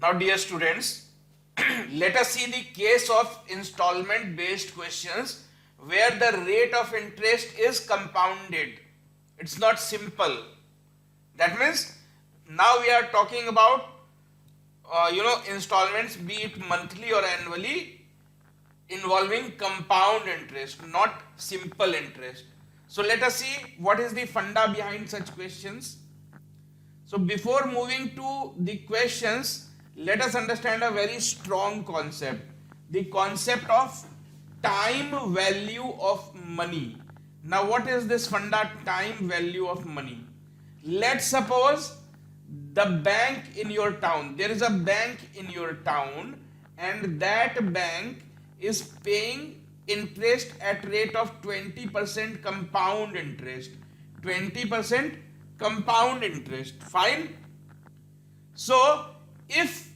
Now, dear students, let us see the case of installment based questions where the rate of interest is compounded. It's not simple. That means now we are talking about installments, be it monthly or annually, involving compound interest, not simple interest. So let us see what is the funda behind such questions. So before moving to the questions, let us understand a very strong concept, the concept of time value of money. Now what is this funda, time value of money? Let's suppose the bank in your town, there is a bank in your town, and that bank is paying interest at rate of 20% compound interest. 20% compound interest. Fine. So if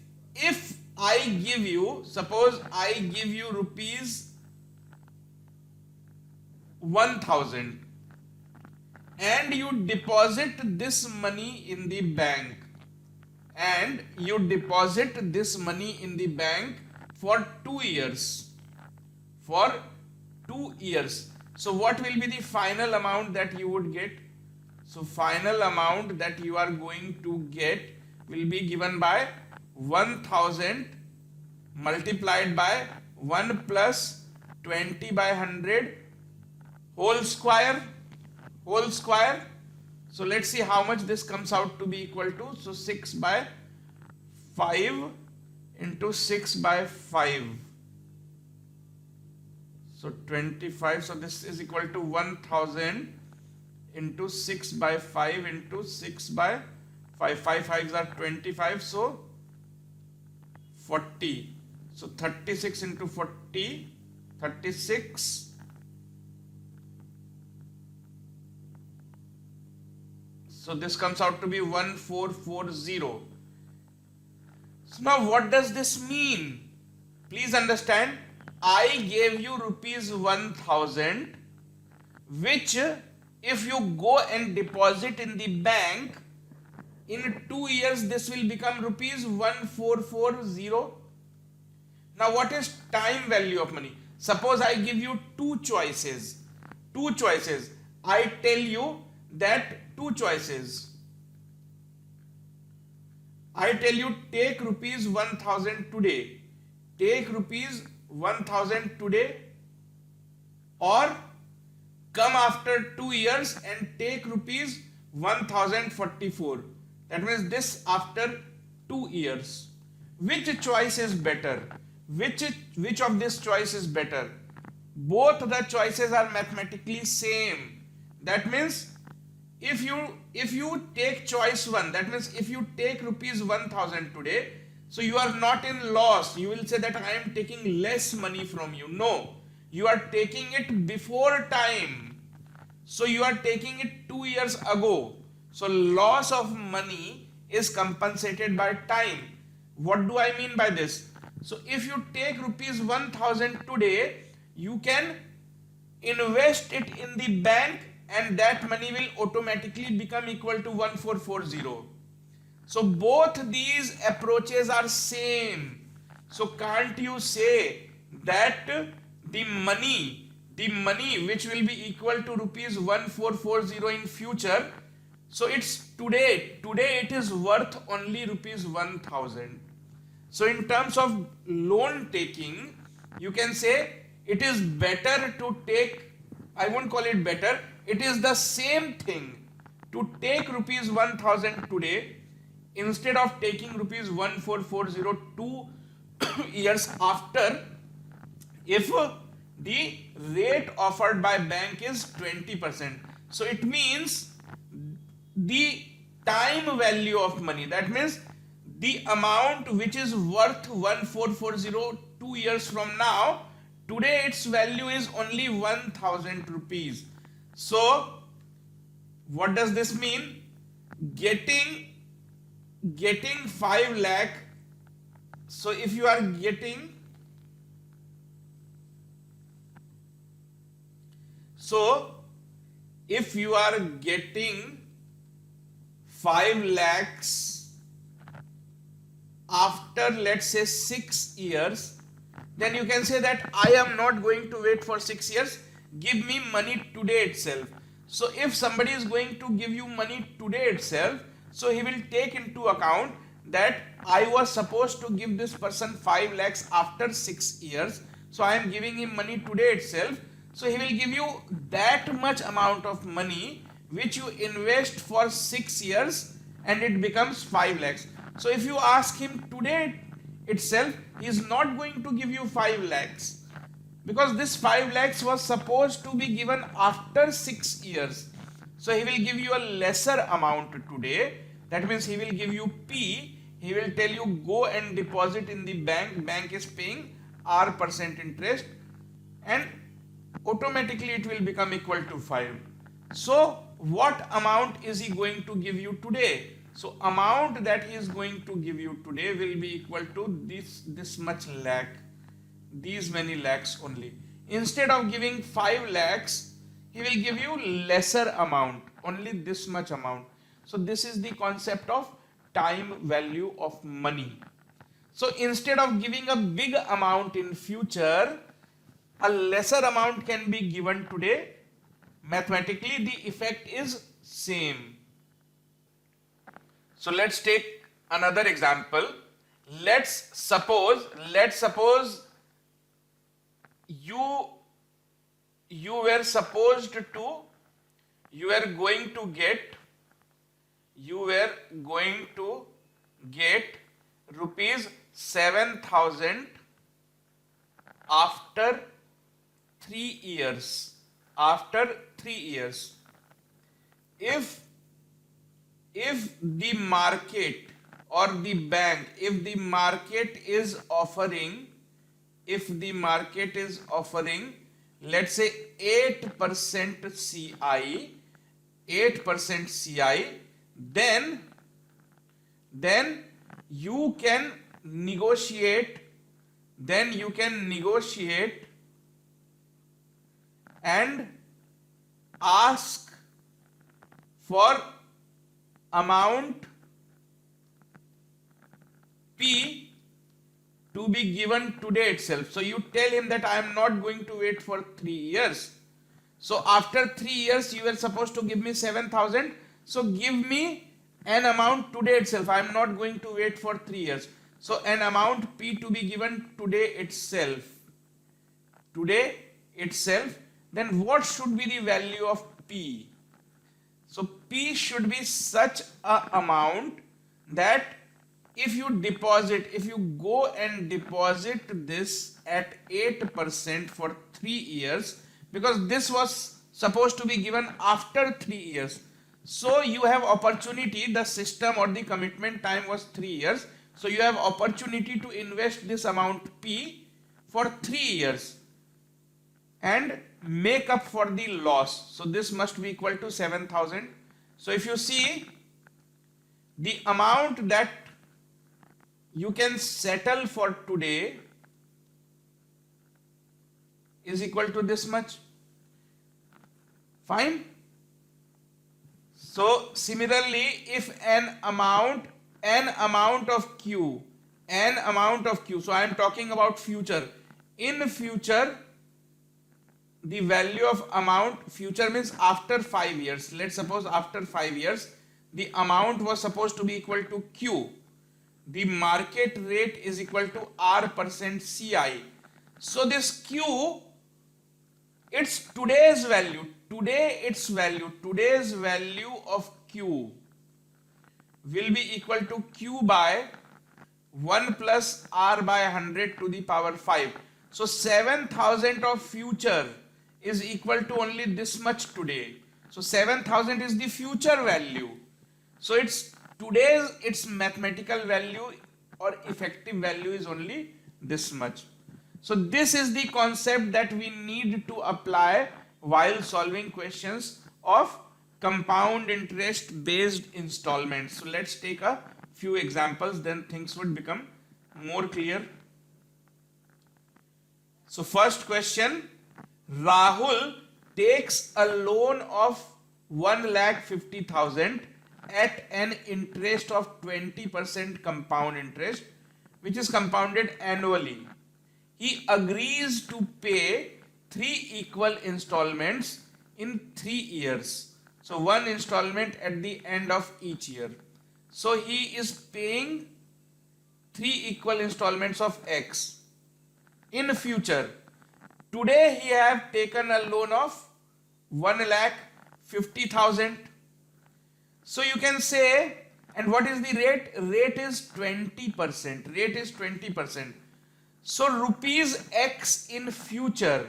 I give you, suppose I give you rupees 1000 and you deposit this money in the bank, and you deposit this money in the bank for 2 years. For 2 years. So what will be the final amount that you would get? So final amount that you are going to get will be given by 1000 multiplied by 1 plus 20 by 100 whole square. So let's see how much this comes out to be equal to. So 6 by 5 into 6 by 5. So 25. So this is equal to 1000 into 6 by 5 into 6 by 5. 5 5s are 25. So 40. So 36 into 40. 36. So this comes out to be 1440. So now what does this mean? Please understand, I gave you rupees 1000, which if you go and deposit in the bank, in 2 years this will become rupees 1440. Now what is time value of money? Suppose I give you two choices. I tell you that two choices. I tell you, take rupees 1000 today. Take rupees 1000 today, or come after 2 years and take rupees 1044. That means this after 2 years. Which choice is better? Which of this choice is better? Both the choices are mathematically same. That means if you take choice 1, that means if you take rupees 1000 today, so you are not in loss. You will say that I am taking less money from you. No, you are taking it before time. So you are taking it 2 years ago. So loss of money is compensated by time. What do I mean by this? So if you take rupees 1000 today, you can invest it in the bank, and that money will automatically become equal to 1440. So both these approaches are same. So can't you say that the money which will be equal to rupees 1440 in future, so it's today it is worth only rupees 1000. So in terms of loan taking, you can say it is better to take, I won't call it better, it is the same thing to take rupees 1000 today instead of taking rupees 1440 2 years after, if the rate offered by bank is 20%. So it means the time value of money, that means the amount which is worth 1440 2 years from now, today its value is only 1000 rupees. So what does this mean? Getting 5 lakh. So if you are getting, so if you are getting 5 lakhs after after, let's say, 6 years, then you can say that I am not going to wait for 6 years, give me money today itself. So if somebody is going to give you money today itself, so he will take into account that I was supposed to give this person 5 lakhs after 6 years, so I am giving him money today itself. So he will give you that much amount of money which you invest for 6 years and it becomes 5 lakhs. So if you ask him today itself, he is not going to give you 5 lakhs because this 5 lakhs was supposed to be given after 6 years. So he will give you a lesser amount today. That means he will give you P. He will tell you go and deposit in the bank. Bank is paying R% interest and automatically it will become equal to 5. So what amount is he going to give you today? So amount that he is going to give you today will be equal to this much lakh, these many lakhs only. Instead of giving 5 lakhs, he will give you lesser amount, only this much amount. So this is the concept of time value of money. So instead of giving a big amount in future, a lesser amount can be given today. Mathematically, the effect is same. So let's take another example. Let's suppose you were going to get rupees 7,000 after 3 years. After 3 years, if the market or the bank, if the market is offering, let's say 8% CI, then you can negotiate and ask for amount P to be given today itself. So you tell him that I am not going to wait for 3 years. So after 3 years you were supposed to give me 7,000. So give me an amount today itself. I am not going to wait for 3 years. So an amount P to be given today itself. Then what should be the value of P? So P should be such a amount that if you go and deposit this at 8% for 3 years, because this was supposed to be given after 3 years. So you have opportunity, the system or the commitment time was 3 years. So you have opportunity to invest this amount P for 3 years and make up for the loss. So this must be equal to 7,000. So if you see, the amount that you can settle for today is equal to this much. Fine. So similarly, if an amount of Q, so I am talking about future. In future, the value of amount, future means after 5 years. Let's suppose after 5 years, the amount was supposed to be equal to Q. The market rate is equal to R% CI. So this Q, it's today's value. Today's value of Q will be equal to Q by 1 plus R by 100 to the power 5. So 7,000 of future is equal to only this much today. So 7,000 is the future value. So its mathematical value or effective value is only this much. So this is the concept that we need to apply while solving questions of compound interest based installments. So let's take a few examples, then things would become more clear. So first question, Rahul takes a loan of 1,50,000 at an interest of 20% compound interest which is compounded annually. He agrees to pay 3 equal installments in 3 years. So one installment at the end of each year. So he is paying 3 equal installments of X in future. Today he have taken a loan of 1,50,000. So you can say, and what is the rate? Rate is 20%. Rate is 20%. So rupees X in future.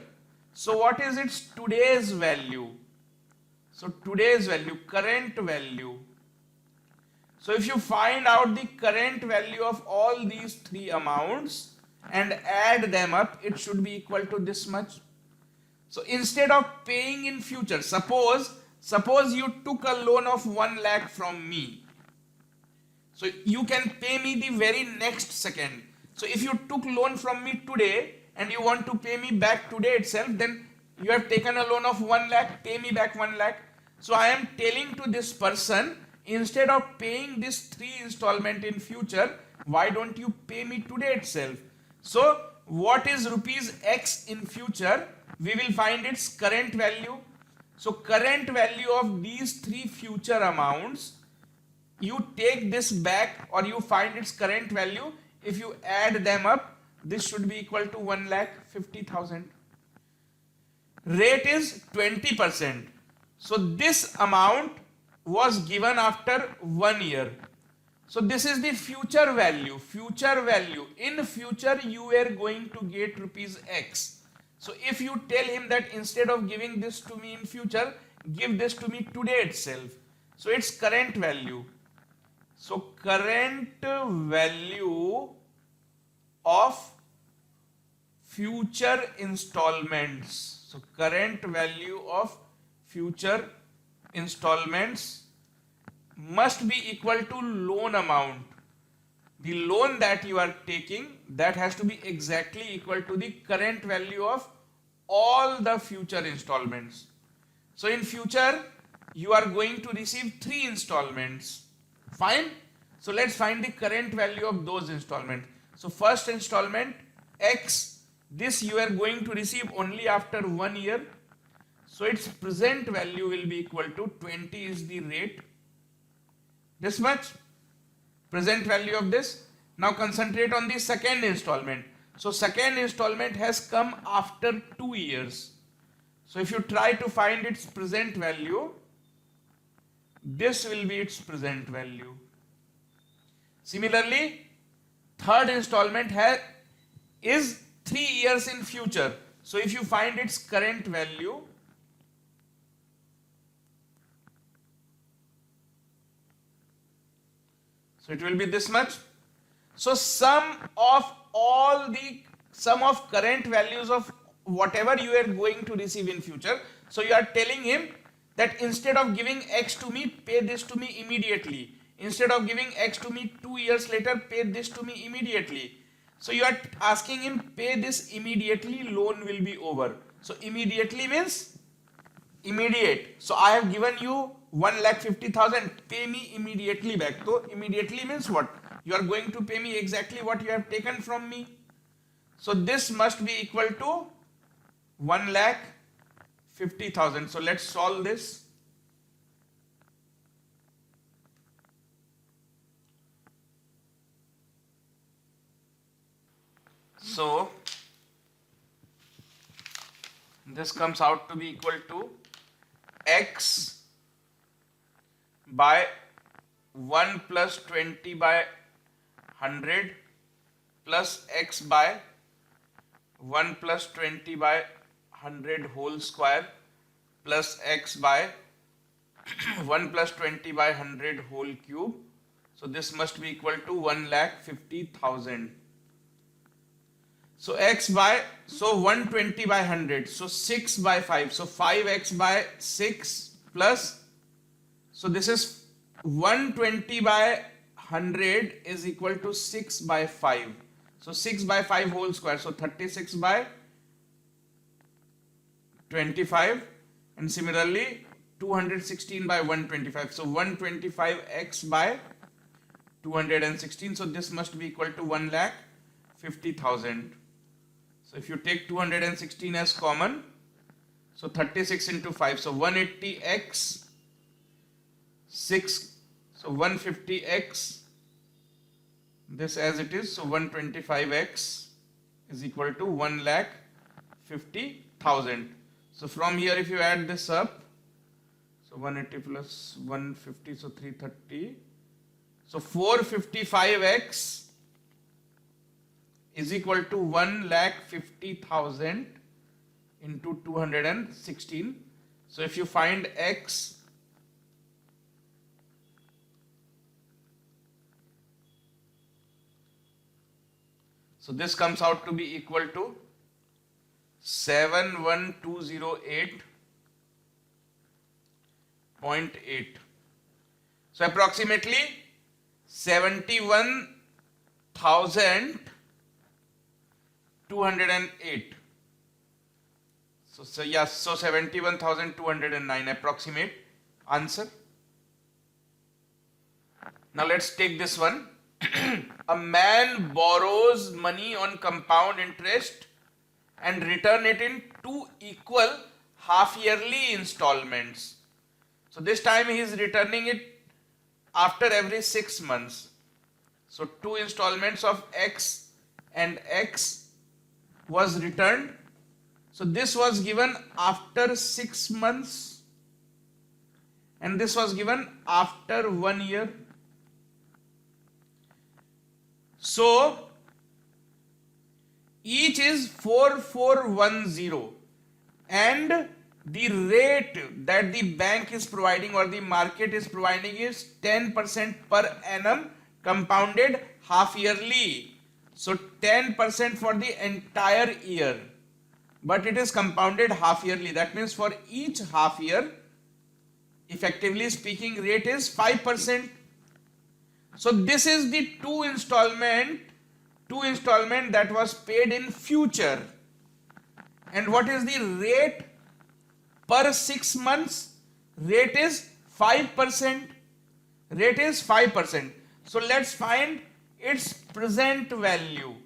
So what is its today's value? So today's value, current value. So if you find out the current value of all these 3 amounts and add them up, it should be equal to this much. So instead of paying in future, suppose you took a loan of 1 lakh from me. So you can pay me the very next second. So if you took loan from me today and you want to pay me back today itself, then you have taken a loan of 1 lakh, pay me back 1 lakh. So I am telling to this person, instead of paying this 3 installment in future, why don't you pay me today itself? So what is rupees X in future? We will find its current value. So current value of these 3 future amounts, you take this back or you find its current value. If you add them up, this should be equal to 1,50,000. Rate is 20%. So this amount was given after 1 year. So this is the future value. Future value. In future you are going to get rupees X. So if you tell him that instead of giving this to me in future, give this to me today itself. So it's current value. So current value of future installments. So current value of future installments must be equal to loan amount. The loan that you are taking, that has to be exactly equal to the current value of all the future installments. So in future you are going to receive 3 installments. Fine. So let's find the current value of those installments. So first installment X, this you are going to receive only after 1 year. So its present value will be equal to 20 is the rate. This much present value of this. Now concentrate on the second installment. So second installment has come after 2 years. So if you try to find its present value, this will be its present value. Similarly, third installment is 3 years in future. So if you find its current value, so it will be this much. So sum of current values of whatever you are going to receive in future. So you are telling him that instead of giving X to me, pay this to me immediately. Instead of giving X to me 2 years later, pay this to me immediately. So you are asking him, pay this immediately, loan will be over. So immediately means immediate. So I have given you 1,50,000, pay me immediately back. So immediately means what? You are going to pay me exactly what you have taken from me. So this must be equal to 1,50,000. So let's solve this. So this comes out to be equal to X by 1 plus 20 by 100 plus X by 1 plus 20 by 100 whole square plus X by 1 plus 20 by 100 whole cube. So this must be equal to 1,50,000. So X by, so 120 by 100, so 6 by 5, so 5X by 6 plus, so this is 120 by 100 is equal to 6 by 5. So 6 by 5 whole square, so 36 by 25, and similarly 216 by 125. So 125X by 216. So this must be equal to 1,50,000. So if you take 216 as common, so 36 into 5, so 180x 6, so 150x, this as it is, so 125x is equal to 1,50,000. So from here if you add this up, so 180 plus 150, so 330, so 455x is equal to 1,50,000 into 216. So if you find x, so this comes out to be equal to 71208.8. So approximately 71,208. So yes, so 71,209 approximate answer. Now let's take this one. A man borrows money on compound interest and return it in 2 equal half-yearly installments. So this time he is returning it after every 6 months. So 2 installments of x and x was returned. So this was given after 6 months and this was given after 1 year. So each is 4410 and the rate that the bank is providing or the market is providing is 10% per annum compounded half yearly. So 10% for the entire year, but it is compounded half yearly. That means for each half year, effectively speaking, rate is 5%. So this is the two installment that was paid in future. And what is the rate per 6 months? Rate is 5%. Rate is 5%. So let's find its present value.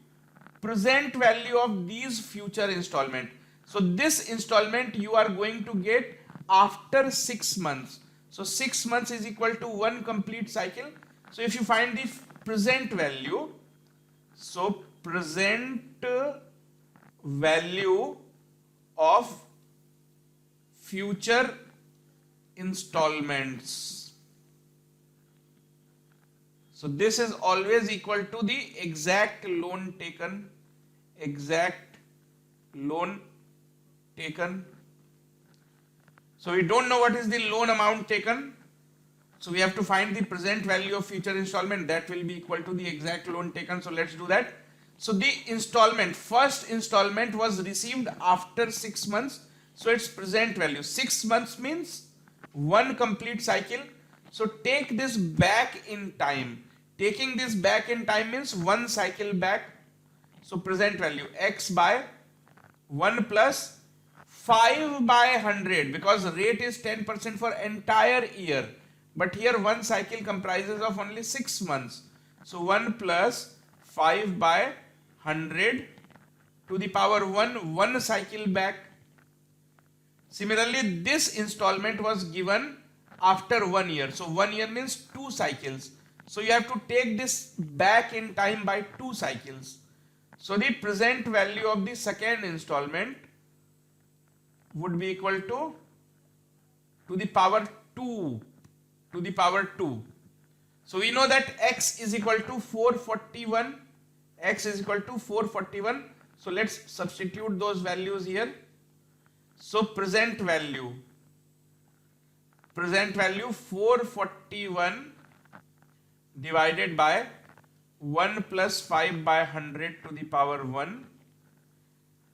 Present value of these future installment. So this installment you are going to get after 6 months. So 6 months is equal to 1 complete cycle. So if you find the present value, so present value of future installments. So this is always equal to the exact loan taken. Exact loan taken. So we don't know what is the loan amount taken. So we have to find the present value of future installment. That will be equal to the exact loan taken. So let's do that. So the installment, first installment was received after 6 months. So its present value, 6 months means 1 complete cycle. So take this back in time. Taking this back in time means 1 cycle back. So present value x by 1 plus 5 by 100, because rate is 10% for entire year. But here 1 cycle comprises of only 6 months. So 1 plus 5 by 100 to the power 1 cycle back. Similarly, this installment was given after 1 year. So 1 year means 2 cycles. So you have to take this back in time by 2 cycles. So the present value of the second installment would be equal to the power 2. To the power 2. So we know that x is equal to 441. X is equal to 441. So let's substitute those values here. So present value 441 divided by 1 plus 5 by 100 to the power 1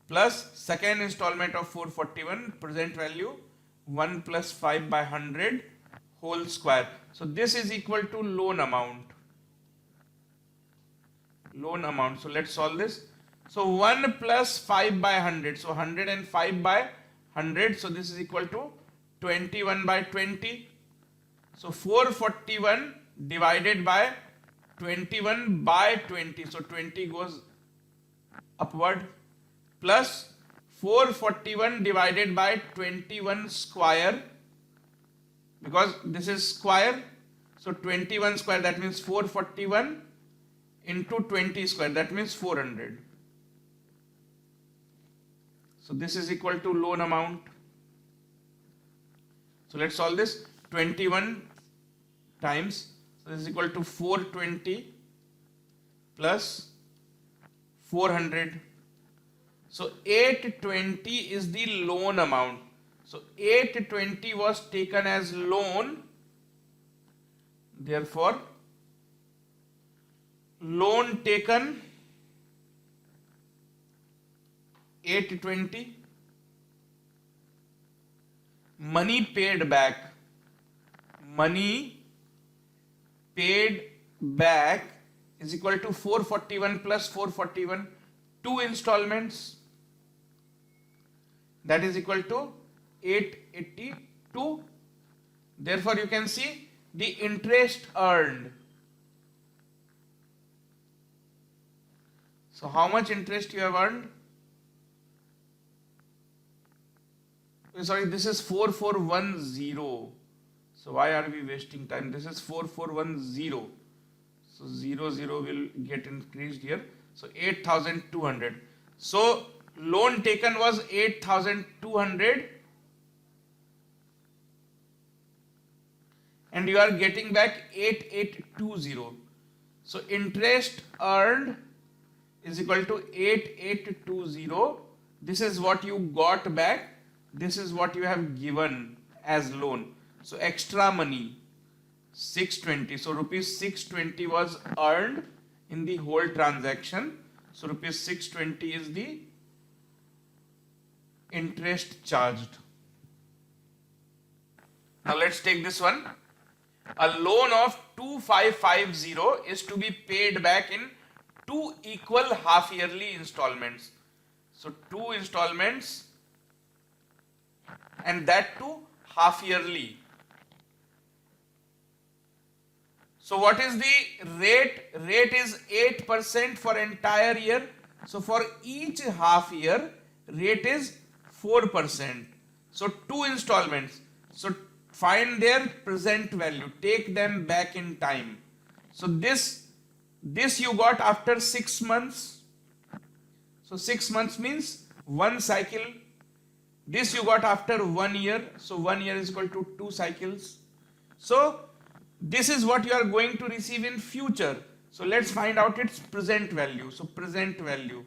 plus second installment of 441, present value 1 plus 5 by 100 whole square. So this is equal to loan amount. Loan amount. So let's solve this. So 1 plus 5 by 100. So 105 by 100. So this is equal to 21 by 20. So 441 divided by 21 by 20, so 20 goes upward, plus 441 divided by 21 square, because this is square, so 21 square, that means 441 into 20 square, that means 400. So this is equal to loan amount. So let's solve this. 21 times, so this is equal to 420 plus 400. So 820 is the loan amount. So 820 was taken as loan. Therefore, loan taken 820, money paid back, money paid back is equal to 441 plus 441, 2 installments, that is equal to 882. Therefore, you can see the interest earned. So how much interest you have earned? Sorry, this is 4410. So why are we wasting time? This is 4410. So 00 will get increased here. So 8200. So loan taken was 8200 and you are getting back 8820. So interest earned is equal to 8820. This is what you got back. This is what you have given as loan. So extra money 620. So rupees 620 was earned in the whole transaction. So rupees 620 is the interest charged. Now let's take this one. A loan of 2550 is to be paid back in 2 equal half yearly installments. So 2 installments, and that too half yearly. So what is the rate? Rate is 8% for entire year. So for each half year, rate is 4%. So 2 installments. So find their present value. Take them back in time. So this you got after 6 months. So 6 months means 1 cycle. This you got after 1 year. So 1 year is equal to 2 cycles. So this is what you are going to receive in future. So let's find out its present value. So present value,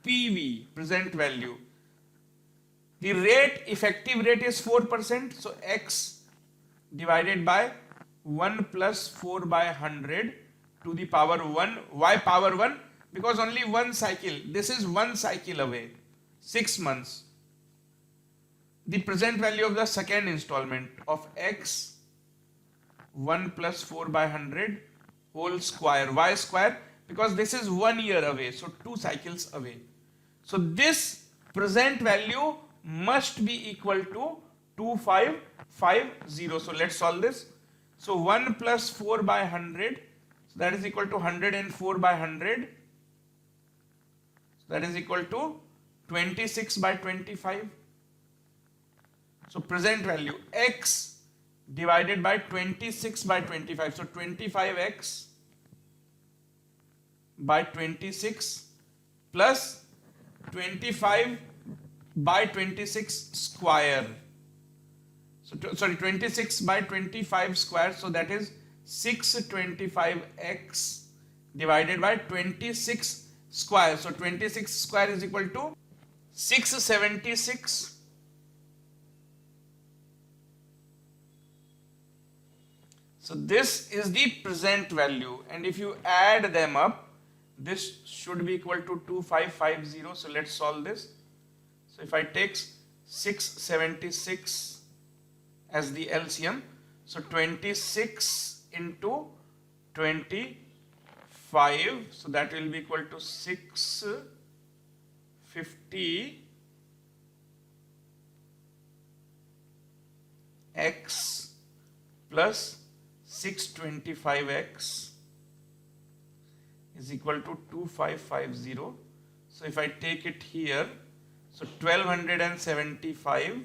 PV, present value. The rate, effective rate is 4%. So X divided by 1 plus 4 by 100 to the power 1. Why power 1? Because only 1 cycle. This is 1 cycle away. 6 months. The present value of the second installment of X 1 plus 4 by 100 whole square. Why square? Because this is 1 year away. So 2 cycles away. So this present value must be equal to 2550. So let's solve this. So 1 plus 4 by 100. So that is equal to 104 by 100. So that is equal to 26 by 25. So present value X divided by 26 by 25. So 25x by 26 plus 25 by 26 square. So 26 by 25 square. So that is 625x divided by 26 square. So 26 square is equal to 676. So this is the present value, and if you add them up, this should be equal to 2550. So let's solve this. So if I take 676 as the LCM, so 26 into 25, so that will be equal to 650 x plus 625x is equal to 2550. So if I take it here, so 1275,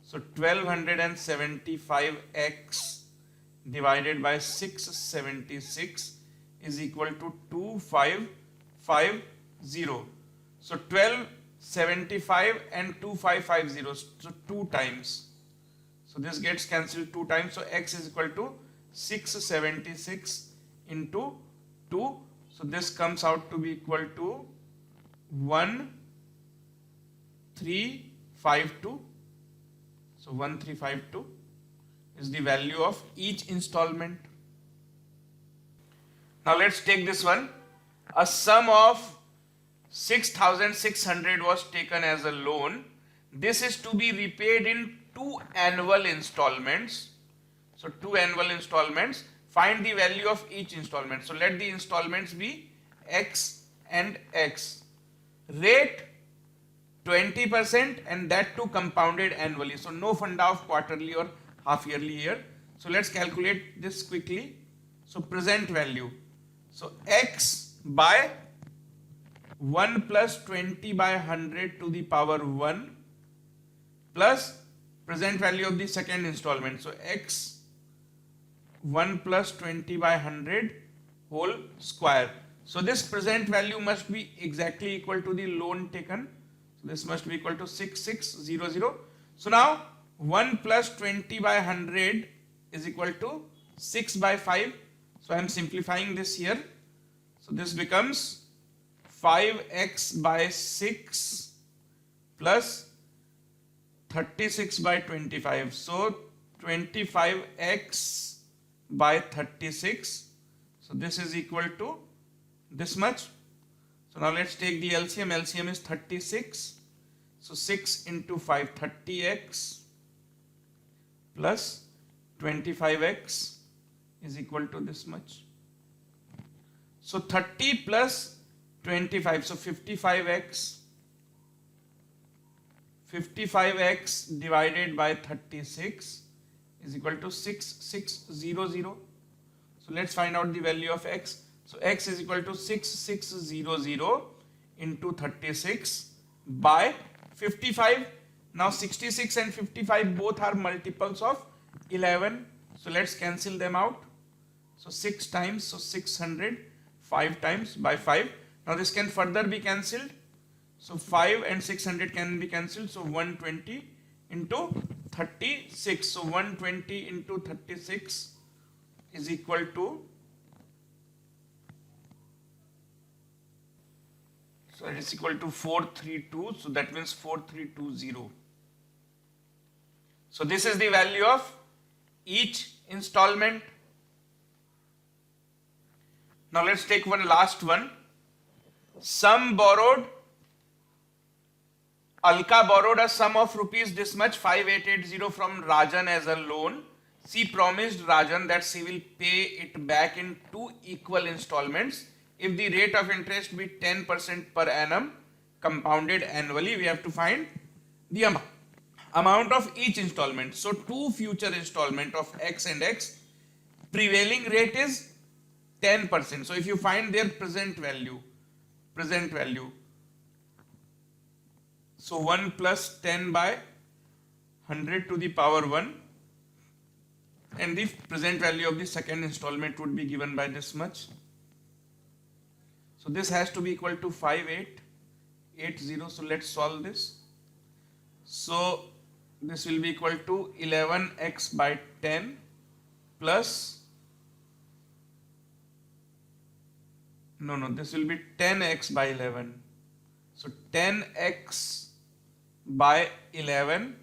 so 1275x divided by 676 is equal to 2550. So 1275 and 2550, so 2 times. So this gets cancelled 2 times. So x is equal to 676 into 2. So this comes out to be equal to 1352. So 1352 is the value of each installment. Now let's take this one. A sum of 6,600 was taken as a loan. This is to be repaid in 2 annual installments. So 2 annual installments. Find the value of each installment. So let the installments be x and x. Rate 20% and that too compounded annually. So no funda of quarterly or half yearly here. So let's calculate this quickly. So present value. So x by 1 plus 20 by 100 to the power 1 plus present value of the second installment. So x 1 plus 20 by 100 whole square. So this present value must be exactly equal to the loan taken. So this must be equal to 6600. So now 1 plus 20 by 100 is equal to 6 by 5. So I am simplifying this here. So this becomes 5x by 6 plus 36 by 25. So 25x by 36. So this is equal to this much. So now let's take the LCM. LCM is 36. So 6 into 5, 30x plus 25x is equal to this much. So 30 plus 25, so 55x. 55x divided by 36 is equal to 6600. So let's find out the value of x. So x is equal to 6600 into 36 by 55. Now 66 and 55 both are multiples of 11. So let's cancel them out. So 6 times, so 600, 5 times by 5. Now this can further be cancelled. So 5 and 600 can be cancelled. So 120 into 36. So 120 into 36 is equal to, so it is equal to 432. So that means 4320. So this is the value of each installment. Now let's take one last one. Sum borrowed. Alka borrowed a sum of rupees this much 5880 from Rajan as a loan. She promised Rajan that she will pay it back in 2 equal installments. If the rate of interest be 10% per annum compounded annually, we have to find the amount of each installment. So 2 future installment of x and x. Prevailing rate is 10%. So if you find their present value. So 1 plus 10 by 100 to the power 1. And the present value of the second installment would be given by this much. So this has to be equal to 5880. So let's solve this. So this will be equal to 11x by 10 plus, this will be 10x by 11. So 10x by 11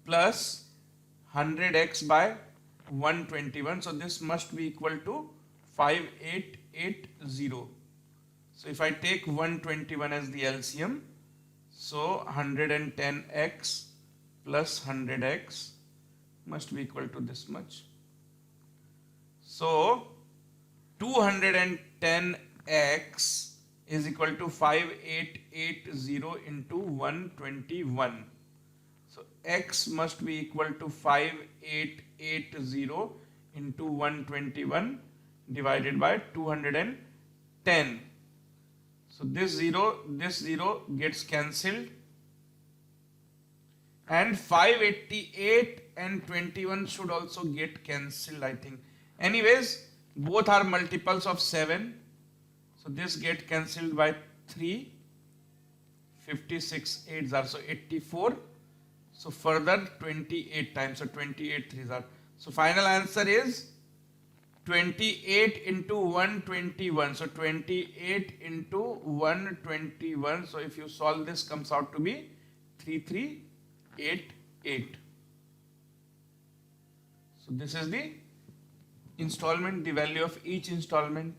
plus 100x by 121. So this must be equal to 5880. So if I take 121 as the LCM, so 110x plus 100x must be equal to this much. So 210x is equal to 5880 into 121. So x must be equal to 5880 into 121 divided by 210. 10. So this 0 gets cancelled, and 588 and 21 should also get cancelled, I think. Anyways, both are multiples of 7. So this get cancelled by 3. 56 8s are, so 84. So further 28 times, so 28 3s are. So final answer is 28 into 121. So 28 into 121. So if you solve this, comes out to be 3388. So this is the installment, the value of each installment.